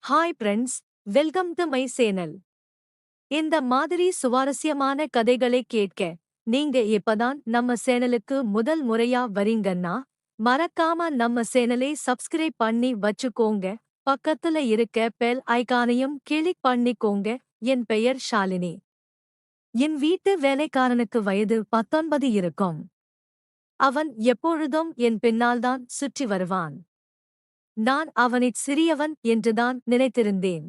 Hi friends, welcome to my channel. இந்த மாதிரி சுவாரஸ்யமான கதைகளை கேட்க நீங்க இப்பதான் நம்ம சேனலுக்கு முதல் முறையா வரீங்கன்னா மறக்காம நம்ம சேனலை சப்ஸ்கிரைப் பண்ணி வச்சுக்கோங்க. பக்கத்துல இருக்க பெல் ஐகானையும் கிளிக் பண்ணிக்கோங்க. என் பெயர் ஷாலினி. என் வீட்டு வேலைக்காரனுக்கு வயது 19 இருக்கும். அவன் எப்பொழுதும் என் பின்னால்தான் சுற்றி வருவான். நான் அவனைச் சிறியவன் என்றுதான் நினைத்திருந்தேன்.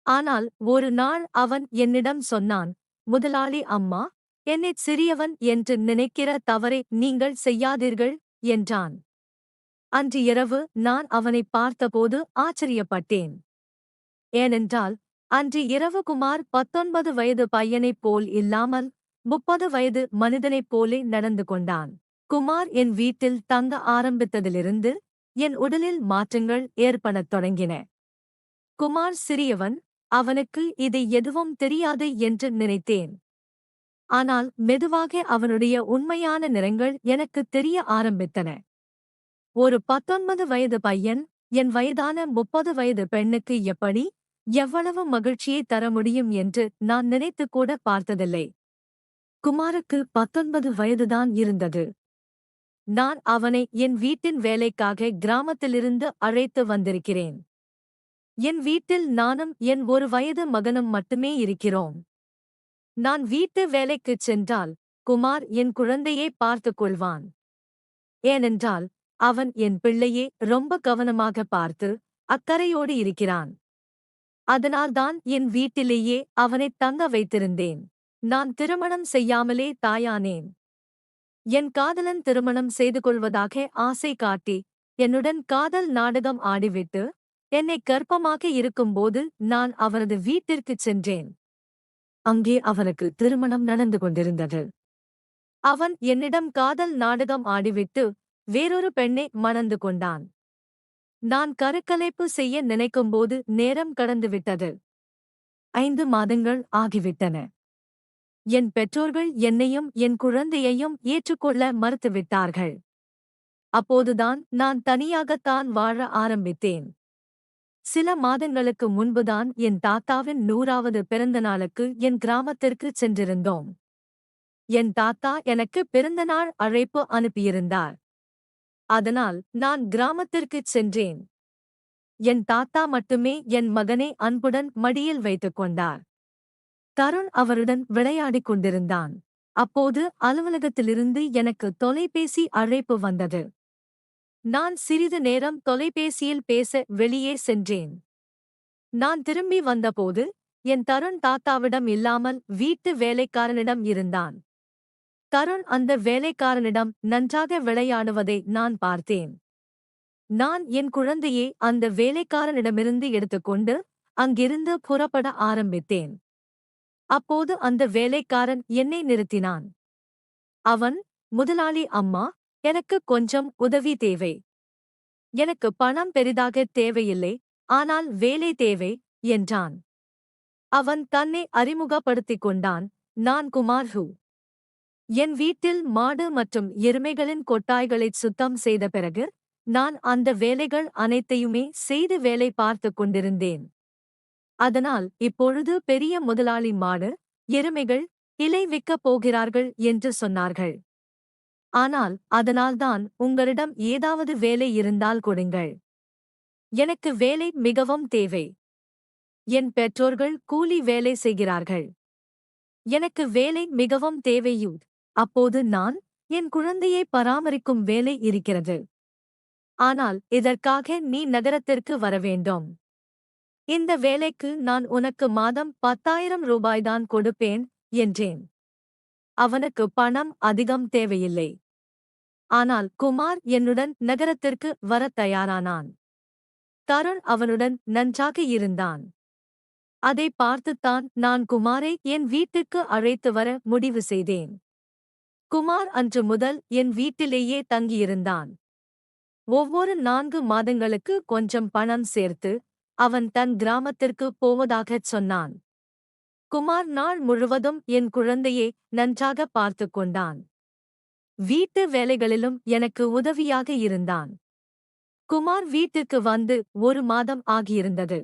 ஆனால் ஒரு நாள் அவன் என்னிடம் சொன்னான், முதலாளி அம்மா, என்னைச் சிறியவன் என்று நினைக்கிற தவறை நீங்கள் செய்யாதீர்கள் என்றான். அன்று இரவு நான் அவனைப் பார்த்தபோது ஆச்சரியப்பட்டேன். ஏனென்றால் அன்று இரவு குமார் 19 வயது பையனைப் போல் இல்லாமல் 30 வயது மனிதனைப் போலே நடந்து கொண்டான். குமார் என் வீட்டில் தங்க ஆரம்பித்ததிலிருந்து என் உடலில் மாற்றங்கள் ஏற்படத் தொடங்கின. குமார் சிறியவன், அவனுக்கு இது எதுவும் தெரியாது என்று நினைத்தேன். ஆனால் மெதுவாக அவனுடைய உண்மையான நிறங்கள் எனக்குத் தெரிய ஆரம்பித்தன. ஒரு 19 வயது பையன் என் வயதான 30 வயது பெண்ணுக்கு எப்படி, எவ்வளவு மகிழ்ச்சியை தர முடியும் என்று நான் நினைத்துக்கூட பார்த்ததில்லை. குமாருக்கு 19 வயதுதான் இருந்தது. நான் அவனை என் வீட்டின் வேலைக்காக கிராமத்திலிருந்து அழைத்து வந்திருக்கிறேன். என் வீட்டில் நானும் என் ஒரு வயது மகனும் மட்டுமே இருக்கிறோம். நான் வீட்டு வேலைக்குச் சென்றால் குமார் என் குழந்தையை பார்த்துக் கொள்வான். ஏனென்றால் அவன் என் பிள்ளையை ரொம்ப கவனமாக பார்த்து அக்கறையோடு இருக்கிறான். அதனால்தான் என் வீட்டிலேயே அவனைத் தங்க வைத்திருந்தேன். நான் திருமணம் செய்யாமலே தாயானேன். என் காதலன் திருமணம் செய்து கொள்வதாக ஆசை காட்டி என்னுடன் காதல் நாடகம் ஆடிவிட்டு என்னை கர்ப்பமாக இருக்கும்போது நான் அவனது வீட்டிற்குச் சென்றேன். அங்கே அவனுக்கு திருமணம் நடந்து கொண்டிருந்தது. அவன் என்னிடம் காதல் நாடகம் ஆடிவிட்டு வேறொரு பெண்ணை மணந்து கொண்டான். நான் கருக்கலைப்பு செய்ய நினைக்கும்போது நேரம் கடந்துவிட்டது. 5 மாதங்கள் ஆகிவிட்டன. என் பெற்றோர்கள் என்னையும் என் குழந்தையையும் ஏற்றுக்கொள்ள மறுத்துவிட்டார்கள். அப்போதுதான் நான் தனியாகத்தான் வாழ ஆரம்பித்தேன். சில மாதங்களுக்கு முன்புதான் என் தாத்தாவின் 100வது பிறந்தநாளுக்கு என் கிராமத்திற்கு சென்றிருந்தோம். என் தாத்தா எனக்கு பிறந்தநாள் அழைப்பு அனுப்பியிருந்தார். அதனால் நான் கிராமத்திற்குச் சென்றேன். என் தாத்தா மட்டுமே என் மகனை அன்புடன் மடியில் வைத்துக் கொண்டார். தருண் அவருடன் விளையாடிக் கொண்டிருந்தான். அப்போது அலுவலகத்திலிருந்து எனக்கு தொலைபேசி அழைப்பு வந்தது. நான் சிறிது நேரம் தொலைபேசியில் பேச வெளியே சென்றேன். நான் திரும்பி வந்தபோது என் தருண் தாத்தாவிடம் இல்லாமல் வீட்டு வேலைக்காரனிடம் இருந்தான். தருண் அந்த வேலைக்காரனிடம் நன்றாக விளையாடுவதை நான் பார்த்தேன். நான் என் குழந்தையை அந்த வேலைக்காரனிடமிருந்து எடுத்துக்கொண்டு அங்கிருந்து புறப்பட ஆரம்பித்தேன். அப்போது அந்த வேலைக்காரன் என்னை நிறுத்தினான். அவன், முதலாளி அம்மா, எனக்கு கொஞ்சம் உதவி தேவை. எனக்கு பணம் பெரிதாக தேவையில்லை, ஆனால் வேலை தேவை என்றான். அவன் தன்னை அறிமுகப்படுத்திக் கொண்டான். நான் குமார் ஹூ. என் வீட்டில் மாடு மற்றும் எருமைகளின் கொட்டாய்களைச் சுத்தம் செய்த பிறகு நான் அந்த வேலைகள் அனைத்தையுமே செய்து வேலை பார்த்துக் கொண்டிருந்தேன். அதனால் இப்பொழுது பெரிய முதலாளி மாடு, எருமைகள், இலை விற்கப் போகிறார்கள் என்று சொன்னார்கள். ஆனால் அதனால்தான் உங்களிடம் ஏதாவது வேலை இருந்தால் கொடுங்கள். எனக்கு வேலை மிகவும் தேவை. என் பெற்றோர்கள் கூலி வேலை செய்கிறார்கள். எனக்கு வேலை மிகவும் தேவையூ. அப்போது நான், என் குழந்தையை பராமரிக்கும் வேலை இருக்கிறது. ஆனால் இதற்காக நீ நகரத்திற்கு வரவேண்டும். இந்த வேலைக்கு நான் உனக்கு மாதம் 10,000 ரூபாய்தான் கொடுப்பேன் என்றேன். அவனுக்கு பணம் அதிகம் தேவையில்லை. ஆனால் குமார் என்னுடன் நகரத்திற்கு வரத் தயாரானான். தருண் அவனுடன் நன்றாக இருந்தான். அதை பார்த்துத்தான் நான் குமாரை என் வீட்டுக்கு அழைத்து வர முடிவு செய்தேன். குமார் அன்று முதல் என் வீட்டிலேயே தங்கியிருந்தான். ஒவ்வொரு 4 மாதங்களுக்கு கொஞ்சம் பணம் சேர்த்து அவன் தன் கிராமத்திற்கு போவதாகச் சொன்னான். குமார் நாள் முழுவதும் என் குழந்தையை நன்றாக பார்த்துக் கொண்டான். வீட்டு வேலைகளிலும் எனக்கு உதவியாக இருந்தான். குமார் வீட்டிற்கு வந்து 1 மாதம் ஆகியிருந்தது.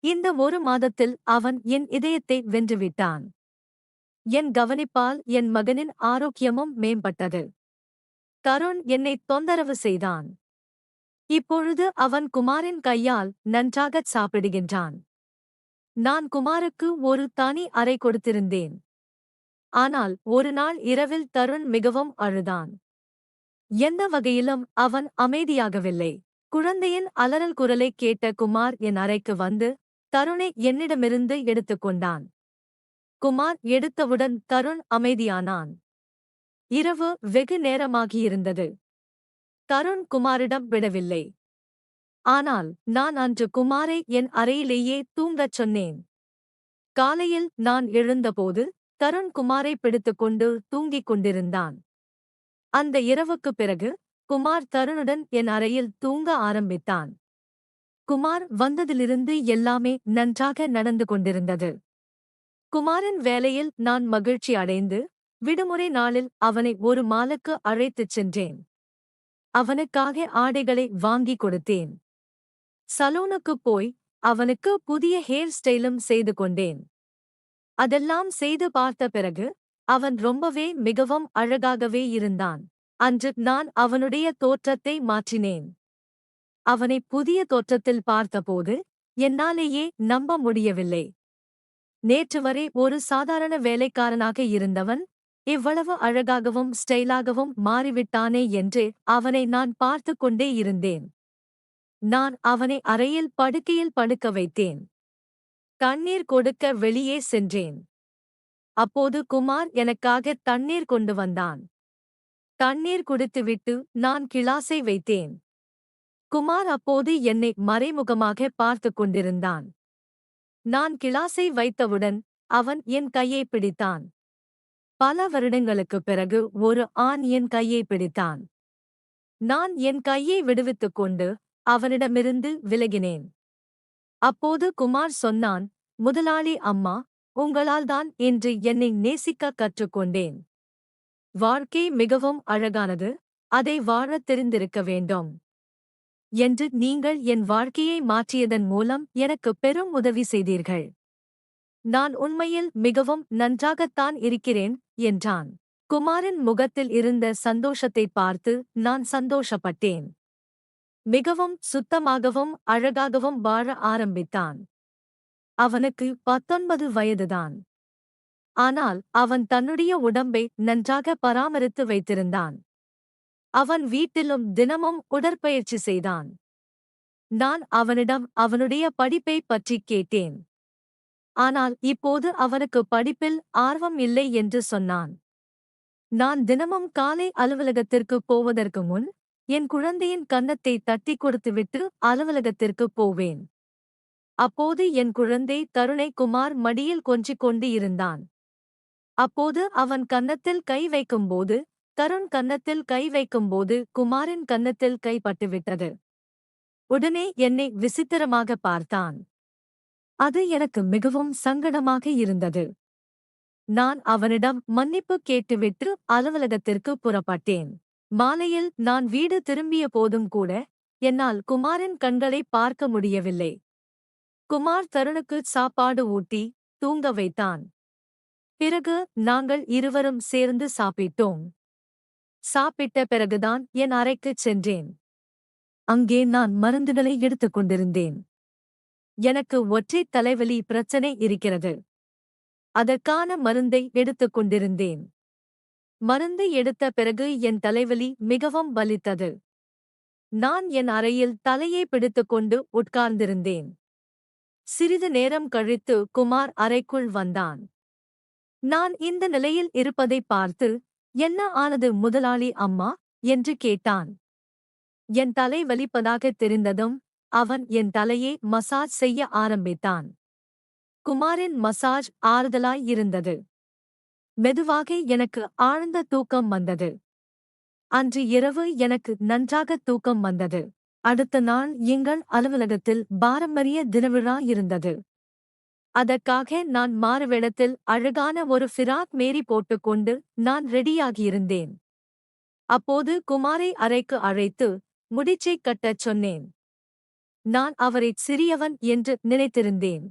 இந்த 1 மாதத்தில் அவன் என் இதயத்தை வென்றுவிட்டான். என் கவனிப்பால் என் மகனின் ஆரோக்கியமும் மேம்பட்டது. தருண் என்னை தொந்தரவு செய்தான். இப்பொழுது அவன் குமாரின் கையால் நன்றாகச் சாப்பிடுகின்றான். நான் குமாருக்கு ஒரு தனி அறை கொடுத்திருந்தேன். ஆனால் ஒரு நாள் இரவில் தருண் மிகவும் அழுதான். எந்த வகையிலும் அவன் அமைதியாகவில்லை. குழந்தையின் அலறல் குரலைக் கேட்ட குமார் என் அறைக்கு வந்து தருணை என்னிடமிருந்து எடுத்துக்கொண்டான். குமார் எடுத்தவுடன் தருண் அமைதியானான். இரவு வெகு நேரமாகியிருந்தது. தருண் குமாரிடம் விடவில்லை. ஆனால் நான் அன்று குமாரை என் அறையிலேயே தூங்கச் சொன்னேன். காலையில் நான் எழுந்தபோது தருண் குமாரை பிடித்துக்கொண்டு தூங்கிக் கொண்டிருந்தான். அந்த இரவுக்குப் பிறகு குமார் தருணுடன் என் அறையில் தூங்க ஆரம்பித்தான். குமார் வந்ததிலிருந்து எல்லாமே நன்றாக நடந்து கொண்டிருந்தது. குமாரின் வேலையில் நான் மகிழ்ச்சி அடைந்து விடுமுறை நாளில் அவனை ஒரு மாலுக்கு அழைத்துச் சென்றேன். அவனுக்காக ஆடைகளை வாங்கிக் கொடுத்தேன். சலூனுக்குப் போய் அவனுக்கு புதிய ஹேர் ஸ்டைலும் செய்து கொண்டேன். அதெல்லாம் செய்து பார்த்த பிறகு அவன் ரொம்பவே மிகவும் அழகாகவே இருந்தான். அன்று நான் அவனுடைய தோற்றத்தை மாற்றினேன். அவனை புதிய தோற்றத்தில் பார்த்தபோது என்னாலேயே நம்ப முடியவில்லை. நேற்று வரை ஒரு சாதாரண வேலைக்காரனாக இருந்தவன் இவ்வளவு அழகாகவும் ஸ்டைலாகவும் மாறிவிட்டானே என்று அவனை நான் பார்த்து கொண்டே இருந்தேன். நான் அவனை அறையில் படுக்கையில் படுக்க வைத்தேன். தண்ணீர் கொடுக்க வெளியே சென்றேன். அப்போது குமார் எனக்காக தண்ணீர் கொண்டு வந்தான். தண்ணீர் குடித்துவிட்டு நான் கிளாஸை வைத்தேன். குமார் அப்போது என்னை மறைமுகமாக பார்த்து கொண்டிருந்தான். நான் கிளாஸை வைத்தவுடன் அவன் என் கையை பிடித்தான். பல வருடங்களுக்குப் பிறகு ஒரு ஆண் என் கையை பிடித்தான். நான் என் கையை விடுவித்துக் கொண்டு அவனிடமிருந்து விலகினேன். அப்போது குமார் சொன்னான், முதலாளி அம்மா, உங்களால்தான் இன்று என்னை நேசிக்க கற்றுக்கொண்டேன். வாழ்க்கை மிகவும் அழகானது, அதை வாழத் தெரிந்திருக்க வேண்டும் என்று நீங்கள் என் வாழ்க்கையை மாற்றியதன் மூலம் எனக்கு பெரும் உதவி செய்தீர்கள். நான் உண்மையில் மிகவும் நன்றாகத்தான் இருக்கிறேன் என்றான். குமாரின் முகத்தில் இருந்த சந்தோஷத்தைப் பார்த்து நான் சந்தோஷப்பட்டேன். மிகவும் சுத்தமாகவும் அழகாகவும் வாழ ஆரம்பித்தான். அவனுக்கு 19 வயதுதான். ஆனால் அவன் தன்னுடைய உடம்பை நன்றாக பராமரித்து வைத்திருந்தான். அவன் வீட்டிலும் தினமும் உடற்பயிற்சி செய்தான். நான் அவனிடம் அவனுடைய படிப்பைப் பற்றிக் கேட்டேன். ஆனால் இப்போது அவனுக்கு படிப்பில் ஆர்வம் இல்லை என்று சொன்னான். நான் தினமும் காலை அலுவலகத்திற்குப் போவதற்கு முன் என் குழந்தையின் கன்னத்தை தட்டிக் கொடுத்துவிட்டு அலுவலகத்திற்குப் போவேன். அப்போது என் குழந்தை தருணை குமார் மடியில் கொஞ்சிக் கொண்டு இருந்தான். அப்போது அவன் கன்னத்தில் கை வைக்கும்போது, தருண் கன்னத்தில் கை வைக்கும்போது குமாரின் கன்னத்தில் கை பட்டுவிட்டது. உடனே என்னை விசித்திரமாக பார்த்தான். அது எனக்கு மிகவும் சங்கடமாக இருந்தது. நான் அவனிடம் மன்னிப்பு கேட்டுவிட்டு அலுவலகத்திற்கு புறப்பட்டேன். மாலையில் நான் வீடு திரும்பிய போதும் கூட என்னால் குமாரின் கண்களை பார்க்க முடியவில்லை. குமார் தருணுக்கு சாப்பாடு ஊட்டி தூங்க வைத்தான். பிறகு நாங்கள் இருவரும் சேர்ந்து சாப்பிட்டோம். சாப்பிட்ட பிறகுதான் என் அறைக்குச் சென்றேன். அங்கே நான் மருந்துகளை எடுத்துக் கொண்டிருந்தேன். எனக்கு ஒற்றை தலைவலி பிரச்சனை இருக்கிறது. அதற்கான மருந்தை எடுத்துக் கொண்டிருந்தேன். மருந்து எடுத்த பிறகு என் தலைவலி மிகவும் வலித்தது. நான் என் அறையில் தலையை பிடித்துக்கொண்டு உட்கார்ந்திருந்தேன். சிறிது நேரம் கழித்து குமார் அறைக்குள் வந்தான். நான் இந்த நிலையில் இருப்பதைப் பார்த்து, என்ன ஆனது முதலாளி அம்மா என்று கேட்டான். என் தலை வலிப்பதாகத் தெரிந்ததும் அவன் என் தலையை மசாஜ் செய்ய ஆரம்பித்தான். குமாரின் மசாஜ் ஆறுதலாய் இருந்தது. மெதுவாக எனக்கு ஆழ்ந்த தூக்கம் வந்தது. அன்று இரவு எனக்கு நன்றாக தூக்கம் வந்தது. அடுத்த நாள் எங்கள் அலுவலகத்தில் பாரம்பரிய தினவிழா இருந்தது. அதற்காக நான் மாறுவேடத்தில் அழகான ஒரு ஃபிராக் மேரி போட்டுக்கொண்டு நான் ரெடியாகியிருந்தேன். அப்போது குமாரை அறைக்கு அழைத்து முடிச்சைக் கட்டச் சொன்னேன். நான் அவரைச் சிறியவன் என்று நினைத்திருந்தேன்.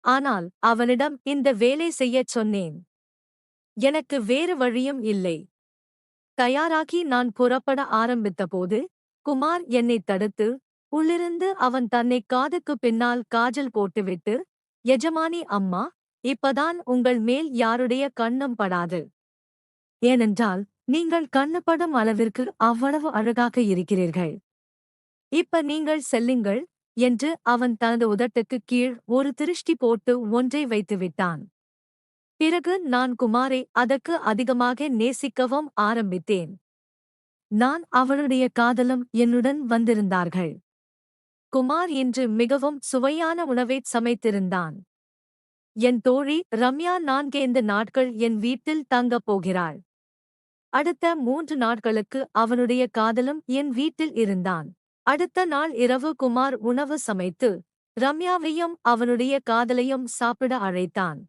ஆனால் அவனிடம் இந்த வேலை செய்யச் சொன்னேன். எனக்கு வேறு வழியும் இல்லை. தயாராகி நான் புறப்பட ஆரம்பித்தபோது குமார் என்னைத் தடுத்து, உள்ளிருந்து அவன் தன்னைக் காதுக்குப் பின்னால் காஜல் போட்டுவிட்டு, எஜமானி அம்மா, இப்பதான் உங்கள் மேல் யாருடைய கண்ணும் படாது. ஏனென்றால் நீங்கள் கண்ணுப்படும் அளவிற்கு அவ்வளவு அழகாக இருக்கிறீர்கள். இப்ப நீங்கள் செல்லுங்கள் என்று அவன் தனது உதட்டுக்குக் கீழ் ஒரு திருஷ்டி போட்டு ஒன்றை வைத்துவிட்டான். பிறகு நான் குமாரை அதற்கு அதிகமாக நேசிக்கவும் ஆரம்பித்தேன். நான் அவளுடைய காதலும் என்னுடன் வந்திருந்தார்கள். குமார் இன்று மிகவும் சுவையான உணவைச் சமைத்திருந்தான். என் தோழி ரம்யா 4 நாட்கள் என் வீட்டில் தங்கப் போகிறாள். அடுத்த 3 நாட்களுக்கு அவனுடைய காதலும் என் வீட்டில் இருந்தான். அடுத்த நாள் இரவு குமார் உணவு சமைத்து ரம்யாவையும் அவனுடைய காதலையும் சாப்பிட அழைத்தான்.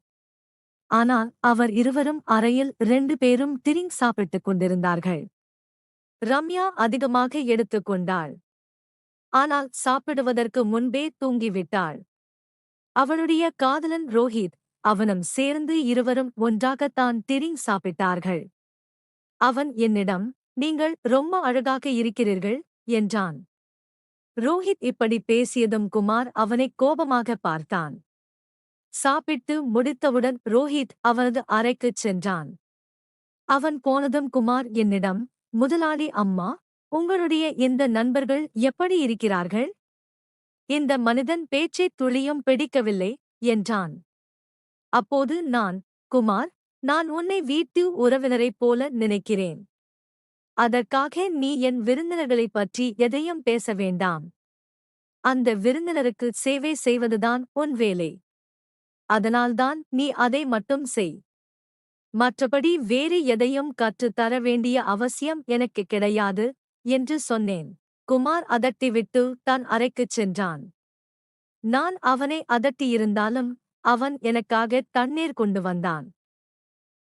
ஆனால் அவர் இருவரும் அறையில் 2 பேரும் டிரிங்க் சாப்பிட்டுக் கொண்டிருந்தார்கள். ரம்யா அதிகமாக எடுத்துக்கொண்டாள். ஆனால் சாப்பிடுவதற்கு முன்பே தூங்கிவிட்டாள். அவளுடைய காதலன் ரோஹித் அவனும் சேர்ந்து இருவரும் ஒன்றாகத்தான் டிரிங்க் சாப்பிட்டார்கள். அவன் என்னிடம், நீங்கள் ரொம்ப அழகாக இருக்கிறீர்கள் என்றான். ரோஹித் இப்படி பேசியதும் குமார் அவனைக் கோபமாக பார்த்தான். சாப்பிட்டு முடித்தவுடன் ரோஹித் அவனது அறைக்குச் சென்றான். அவன் போனதும் குமார் என்னிடம், முதலாளி அம்மா, உங்களுடைய இந்த நண்பர்கள் எப்படி இருக்கிறார்கள்? இந்த மனிதன் பேச்சைத் துளியும் பிடிக்கவில்லை என்றான். அப்போது நான், குமார், நான் உன்னை வீட்டு உறவினரைப் போல நினைக்கிறேன். அதற்காக நீ என் விருந்தினர்களைப் பற்றி எதையும் பேச வேண்டாம். அந்த விருந்தினருக்கு சேவை செய்வதுதான் உன் வேலை. அதனால்தான் நீ அதை மட்டும் செய். மற்றபடி வேறு எதையும் கற்றுத் தர வேண்டிய அவசியம் எனக்கு கிடையாது என்று சொன்னேன். குமார் அதட்டிவிட்டு தன் அறைக்குச் சென்றான். நான் அவனை அதட்டியிருந்தாலும் அவன் எனக்காக தண்ணீர் கொண்டு வந்தான்.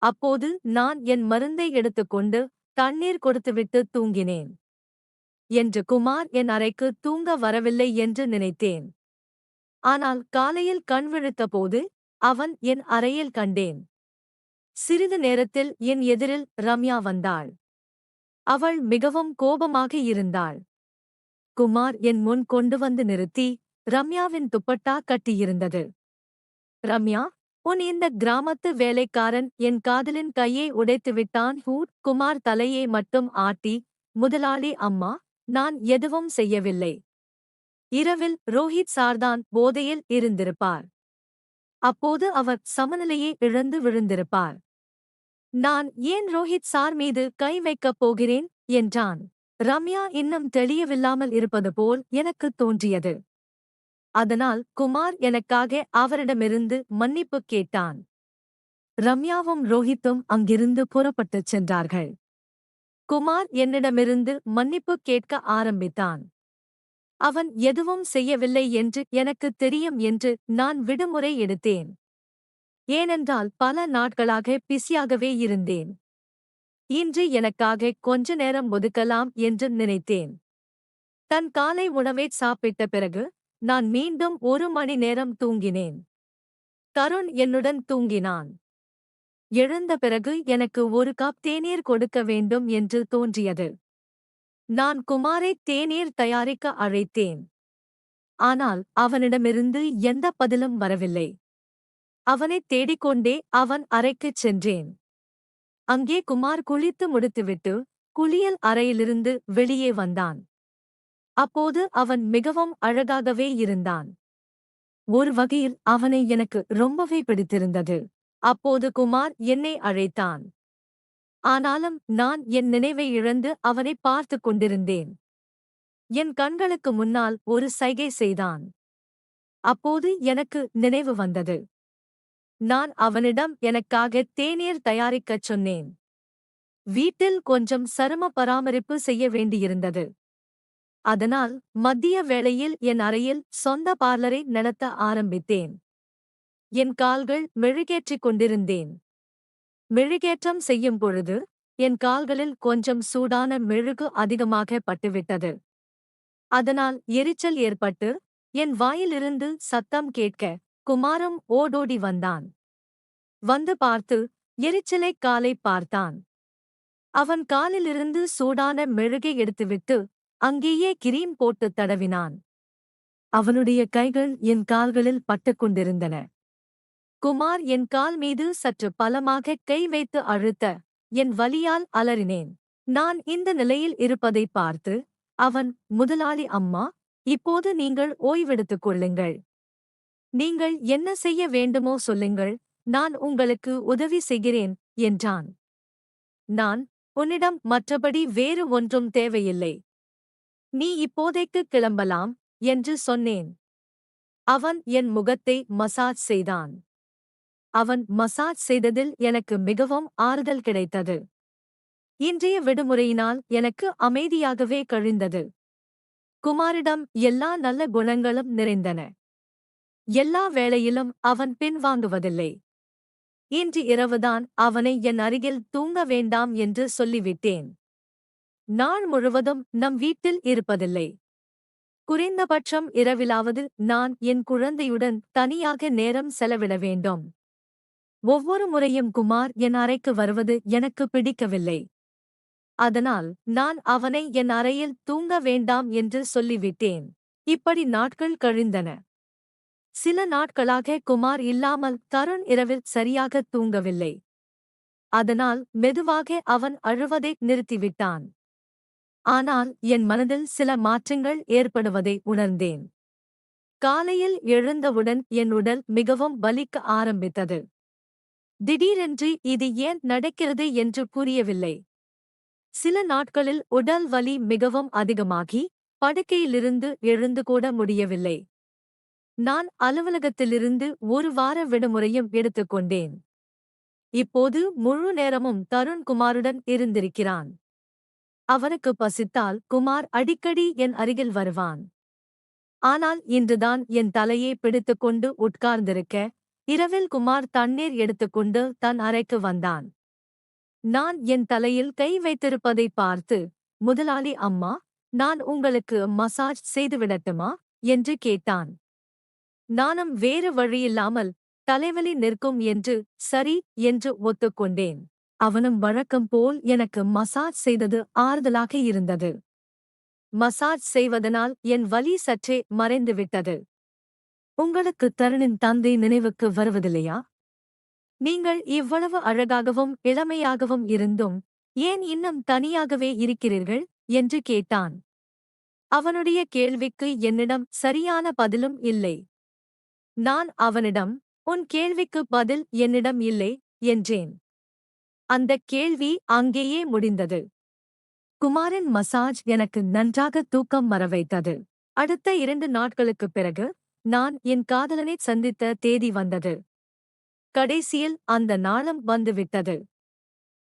அப்போது நான் என் மருந்தை எடுத்துக்கொண்டு தண்ணீர் கொடுத்துவிட்டு தூங்கினேன். என்று குமார் என் அறைக்கு தூங்க வரவில்லை என்று நினைத்தேன். ஆனால் காலையில் கண் விழித்தபோது அவன் என் அறையில் கண்டேன். சிறிது நேரத்தில் என் எதிரில் ரம்யா வந்தாள். அவள் மிகவும் கோபமாக இருந்தாள். குமார் என் முன் கொண்டு வந்து நிறுத்தி ரம்யாவின் துப்பட்டா கட்டியிருந்தது. ரம்யா, உன் இந்த கிராமத்து வேலைக்காரன் என் காதலின் கையை உடைத்துவிட்டான். குமார் தலையை மட்டும் ஆட்டி, முதலாளி அம்மா, நான் எதுவும் செய்யவில்லை. இரவில் ரோஹித் சார்தான் போதையில் இருந்திருப்பார். அப்போது அவர் சமநிலையை இழந்து விழுந்திருப்பார். நான் ஏன் ரோஹித் சார் மீது கை வைக்கப் போகிறேன் என்றான். ரம்யா இன்னும் தெளியவில்லாமல் இருப்பது போல் எனக்குத் தோன்றியது. அதனால் குமார் எனக்காக அவரிடமிருந்து மன்னிப்பு கேட்டான். ரம்யாவும் ரோஹித்தும் அங்கிருந்து புறப்பட்டுச் சென்றார்கள். குமார் என்னிடமிருந்து மன்னிப்பு கேட்க ஆரம்பித்தான். அவன் எதுவும் செய்யவில்லை என்று எனக்குத் தெரியும் என்று நான் விடுமுறை எடுத்தேன். ஏனென்றால் பல நாட்களாக பிஸியாகவே இருந்தேன். இன்று எனக்காக கொஞ்ச நேரம் ஒதுக்கலாம் என்று நினைத்தேன். தன் காலை உணவைச் சாப்பிட்ட பிறகு நான் மீண்டும் 1 மணி நேரம் தூங்கினேன். தருண் என்னுடன் தூங்கினான். எழுந்த பிறகு எனக்கு 1 கப் தேநீர் கொடுக்க வேண்டும் என்று தோன்றியது. நான் குமாரை தேநீர் தயாரிக்க அழைத்தேன். ஆனால் அவனிடமிருந்து எந்த பதிலும் வரவில்லை. அவனைத் தேடிக்கொண்டே அவன் அறைக்குச் சென்றேன். அங்கே குமார் குளித்து முடித்துவிட்டு குளியல் அறையிலிருந்து வெளியே வந்தான். அப்போது அவன் மிகவும் அழகாகவே இருந்தான். ஒரு வகையில் அவனை எனக்கு ரொம்பவே பிடித்திருந்தது. அப்போது குமார் என்னை அழைத்தான். ஆனாலும் நான் என் நினைவை இழந்து அவனை பார்த்துக் கொண்டிருந்தேன். என் கண்களுக்கு முன்னால் ஒரு சைகை செய்தான். அப்போது எனக்கு நினைவு வந்தது. நான் அவனிடம் எனக்காக தேநீர் தயாரிக்கச் சொன்னேன். வீட்டில் கொஞ்சம் சரும பராமரிப்பு செய்ய வேண்டியிருந்தது. அதனால் மதிய வேளையில் என் அறையில் சொந்த பார்லரை நடத்த ஆரம்பித்தேன். என் கால்கள் மெழுகேற்றிக் கொண்டிருந்தேன். மெழுகேற்றம் செய்யும் பொழுது என் கால்களில் கொஞ்சம் சூடான மெழுகு அதிகமாக பட்டுவிட்டது. அதனால் எரிச்சல் ஏற்பட்டு, என் வாயிலிருந்து சத்தம் கேட்க, குமாரும் ஓடோடி வந்தான். வந்து பார்த்து, எரிச்சலைக் காலைப் பார்த்தான். அவன் காலிலிருந்து சூடான மெழுகை எடுத்துவிட்டு, அங்கேயே கிரீம் போட்டுத் தடவினான். அவனுடைய கைகள் என் கால்களில் பட்டுக்கொண்டிருந்தன. குமார் என் கால் மீது சற்று பலமாக கை வைத்து அழுத்த, என் வலியால் அலறினேன். நான் இந்த நிலையில் இருப்பதைப் பார்த்து, அவன், முதலாளி அம்மா, இப்போது நீங்கள் ஓய்வெடுத்துக் கொள்ளுங்கள். நீங்கள் என்ன செய்ய வேண்டுமோ சொல்லுங்கள், நான் உங்களுக்கு உதவி செய்கிறேன், என்றான். நான், உன்னிடம் மற்றபடி வேறு ஒன்றும் தேவையில்லை. நீ இப்போதைக்கு கிளம்பலாம், என்று சொன்னேன். அவன் என் முகத்தை மசாஜ் செய்தான். அவன் மசாஜ் செய்ததில் எனக்கு மிகவும் ஆறுதல் கிடைத்தது. இன்றைய விடுமுறையினால் எனக்கு அமைதியாகவே கழிந்தது. குமாரிடம் எல்லா நல்ல குணங்களும் நிறைந்தன. எல்லா வேளையிலும் அவன் பின்வாங்குவதில்லை. இன்று இரவுதான் அவனை என் அருகில் தூங்க வேண்டாம் என்று சொல்லிவிட்டேன். நாள் முழுவதும் நம் வீட்டில் இருப்பதில்லை. குறைந்தபட்சம் இரவிலாவது நான் என் குழந்தையுடன் தனியாக நேரம் செலவிட வேண்டும். ஒவ்வொரு முறையும் குமார் என் அறைக்கு வருவது எனக்கு பிடிக்கவில்லை. அதனால் நான் அவனை என் அறையில் தூங்க வேண்டாம் என்று சொல்லிவிட்டேன். இப்படி நாட்கள் கழிந்தன. சில நாட்களாக குமார் இல்லாமல் தருண் இரவில் சரியாக தூங்கவில்லை. அதனால் மெதுவாக அவன் அழுவதை நிறுத்திவிட்டான். ஆனால் என் மனதில் சில மாற்றங்கள் ஏற்படுவதை உணர்ந்தேன். காலையில் எழுந்தவுடன் என் உடல் மிகவும் வலிக்க ஆரம்பித்தது. திடீரென்று இது ஏன் நடக்கிறது என்று புரியவில்லை. சில நாட்களில் உடல் வலி மிகவும் அதிகமாகி, படுக்கையிலிருந்து எழுந்து கூட முடியவில்லை. நான் அலுவலகத்திலிருந்து ஒரு வார விடுமுறையும் எடுத்துக்கொண்டேன். இப்போது முழு நேரமும் தருண் குமாருடன் இருந்திருக்கிறான். அவனுக்கு பசித்தால் குமார் அடிக்கடி என் அருகில் வருவான். ஆனால் இன்றுதான் என் தலையை பிடித்துக்கொண்டு உட்கார்ந்திருக்க, இரவில் குமார் தண்ணீர் எடுத்துக்கொண்டு தன் அறைக்கு வந்தான். நான் என் தலையில் கை வைத்திருப்பதைப் பார்த்து, முதலாளி அம்மா, நான் உங்களுக்கு மசாஜ் செய்துவிடட்டுமா, என்று கேட்டான். நானும் வேறு வழியில்லாமல், தலைவலி நிற்கும் என்று, சரி, என்று ஒத்துக்கொண்டேன். அவனும் வழக்கம் போல் எனக்கு மசாஜ் செய்தது ஆறுதலாக இருந்தது. மசாஜ் செய்வதனால் என் வலி சற்றே மறைந்துவிட்டது. உங்களுக்கு தருணின் தந்தை நினைவுக்கு வருவதில்லையா? நீங்கள் இவ்வளவு அழகாகவும் இளமையாகவும் இருந்தும் ஏன் இன்னும் தனியாகவே இருக்கிறீர்கள், என்று கேட்டான். அவனுடைய கேள்விக்கு என்னிடம் சரியான பதிலும் இல்லை. நான் அவனிடம், உன் கேள்விக்கு பதில் என்னிடம் இல்லை, என்றேன். அந்தக் கேள்வி அங்கேயே முடிந்தது. குமாரின் மசாஜ் எனக்கு நன்றாக தூக்கம் வரவைத்தது. அடுத்த 2 நாட்களுக்குப் பிறகு, நான் என் காதலனைச் சந்தித்த தேதி வந்தது. கடைசியில் அந்த நாளும் வந்துவிட்டது.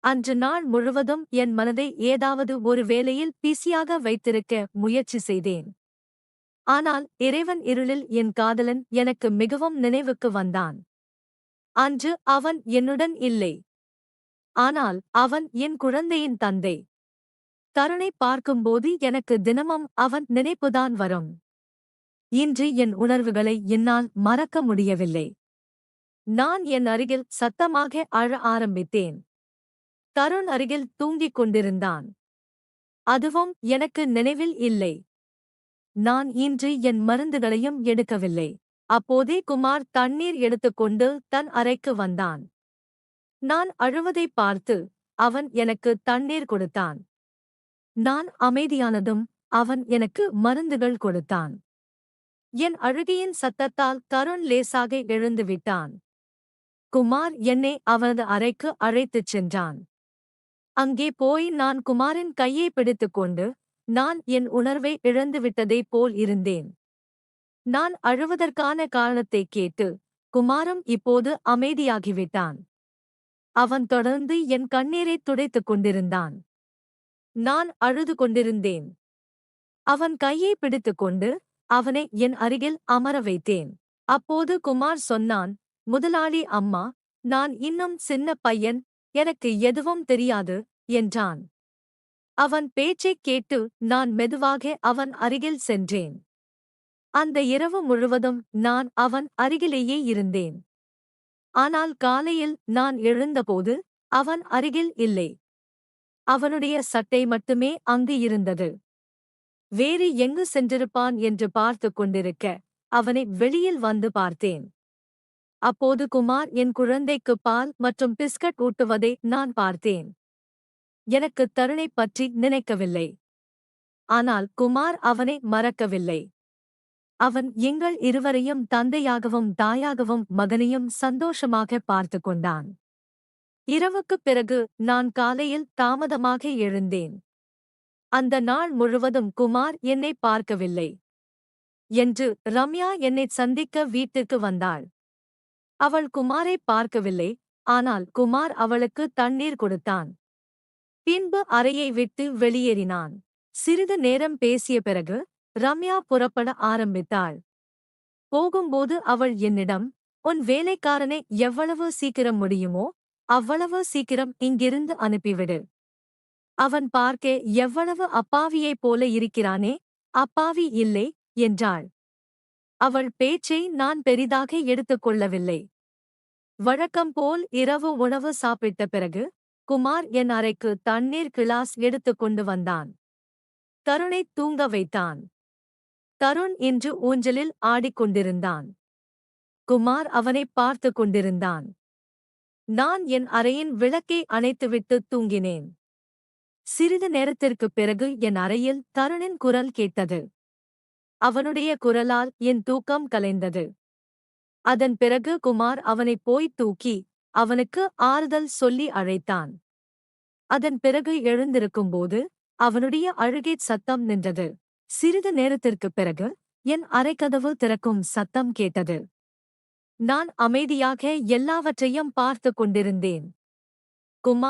அன்று நாள் முழுவதும் என் மனதை ஏதாவது ஒரு வேலையில் பிஸியாக வைத்திருக்க முயற்சி செய்தேன். ஆனால் இறைவன் இருளில் என் காதலன் எனக்கு மிகவும் நினைவுக்கு வந்தான். அன்று அவன் என்னுடன் இல்லை. ஆனால் அவன் என் குழந்தையின் தந்தை. தருணை பார்க்கும்போது எனக்கு தினமும் அவன் நினைப்புதான் வரும். இன்று என் உணர்வுகளை என்னால் மறக்க முடியவில்லை. நான் என் அருகில் சத்தமாக அழ ஆரம்பித்தேன். தருண் அருகில் தூங்கிக் கொண்டிருந்தான். அதுவும் எனக்கு நினைவில் இல்லை. நான் இன்று என் மருந்துகளையும் எடுக்கவில்லை. அப்போதே குமார் தண்ணீர் எடுத்துக்கொண்டு தன் அறைக்கு வந்தான். நான் அழுவதைப் பார்த்து, அவன் எனக்கு தண்ணீர் கொடுத்தான். நான் அமைதியானதும், அவன் எனக்கு மருந்துகள் கொடுத்தான். என் அழுகையின் சத்தத்தால் தருண் லேசாக எழுந்துவிட்டான். குமார் என்னை அவனது அறைக்கு அழைத்துச் சென்றான். அங்கே போய் நான் குமாரின் கையை பிடித்துக்கொண்டு, நான் என் உணர்வை இழந்துவிட்டதைப் போல் இருந்தேன். நான் அழுவதற்கான காரணத்தைக் கேட்டு, குமாரும் இப்போது அமைதியாகிவிட்டான். அவன் தொடர்ந்து என் கண்ணீரைத் துடைத்துக் கொண்டிருந்தான். நான் அழுது கொண்டிருந்தேன். அவன் கையை பிடித்துக்கொண்டு, அவனை என் அருகில் அமர வைத்தேன். அப்போது குமார் சொன்னான், முதலாளி அம்மா, நான் இன்னும் சின்ன பையன், எனக்கு எதுவும் தெரியாது, என்றான். அவன் பேச்சைக் கேட்டு நான் மெதுவாக அவன் அருகில் சென்றேன். அந்த இரவு முழுவதும் நான் அவன் அருகிலேயே இருந்தேன். ஆனால் காலையில் நான் எழுந்தபோது அவன் அருகில் இல்லை. அவனுடைய சட்டை மட்டுமே அங்கு இருந்தது. வேறு எங்கு சென்றிருப்பான் என்று பார்த்துக் கொண்டிருக்க அவனை வெளியில் வந்து பார்த்தேன். அப்போது குமார் என் குழந்தைக்கு பால் மற்றும் பிஸ்கட் ஊட்டுவதை நான் பார்த்தேன். எனக்கு தருணை பற்றி நினைக்கவில்லை. ஆனால் குமார் அவனை மறக்கவில்லை. அவன் எங்கள் இருவரையும் தந்தையாகவும் தாயாகவும் மகனையும் சந்தோஷமாக பார்த்துக் கொண்டான். இரவுக்குப் பிறகு நான் காலையில் தாமதமாக எழுந்தேன். அந்த நாள் முழுவதும் குமார் என்னை பார்க்கவில்லை. என்று ரம்யா என்னைச் சந்திக்க வீட்டிற்கு வந்தாள். அவள் குமாரை பார்க்கவில்லை, ஆனால் குமார் அவளுக்கு தண்ணீர் கொடுத்தான். பின்பு அறையை விட்டு வெளியேறினான். சிறிது நேரம் பேசிய பிறகு ரம்யா புறப்பட ஆரம்பித்தாள். போகும்போது அவள் என்னிடம், உன் வேலைக்காரனை எவ்வளவு சீக்கிரம் முடியுமோ அவ்வளவு சீக்கிரம் இங்கிருந்து அனுப்பிவிடு. அவன் பார்க்க எவ்வளவு அப்பாவியைப் போல இருக்கிறானே. அப்பாவி இல்லை என்றாள். அவள் பேச்சை நான் பெரிதாக எடுத்துக்கொள்ளவில்லை. வழக்கம்போல் இரவு உணவு சாப்பிட்ட பிறகு குமார் என் அறைக்கு தண்ணீர் கிளாஸ் எடுத்துக்கொண்டு வந்தான். தருணை தூங்க வைத்தான். தருண் இன்று ஊஞ்சலில் ஆடிக்கொண்டிருந்தான். குமார் அவனை பார்த்து கொண்டிருந்தான். நான் என் அறையின் விளக்கை அணைத்துவிட்டு தூங்கினேன். சிறிது நேரத்திற்குப் பிறகு என் அறையில் தருணின் குரல் கேட்டது. அவனுடைய குரலால் என் தூக்கம் கலைந்தது. அதன் பிறகு குமார் அவனைப் போய்த் தூக்கி அவனுக்கு ஆறுதல் சொல்லி அழைத்தான். அதன் பிறகு எழுந்திருக்கும்போது அவனுடைய அழுகைச் சத்தம் நின்றது. சிறிது நேரத்திற்குப் பிறகு என் அறைக்கதவு திறக்கும் சத்தம் கேட்டது. நான் அமைதியாக எல்லாவற்றையும் பார்த்துக் கொண்டிருந்தேன். குமார்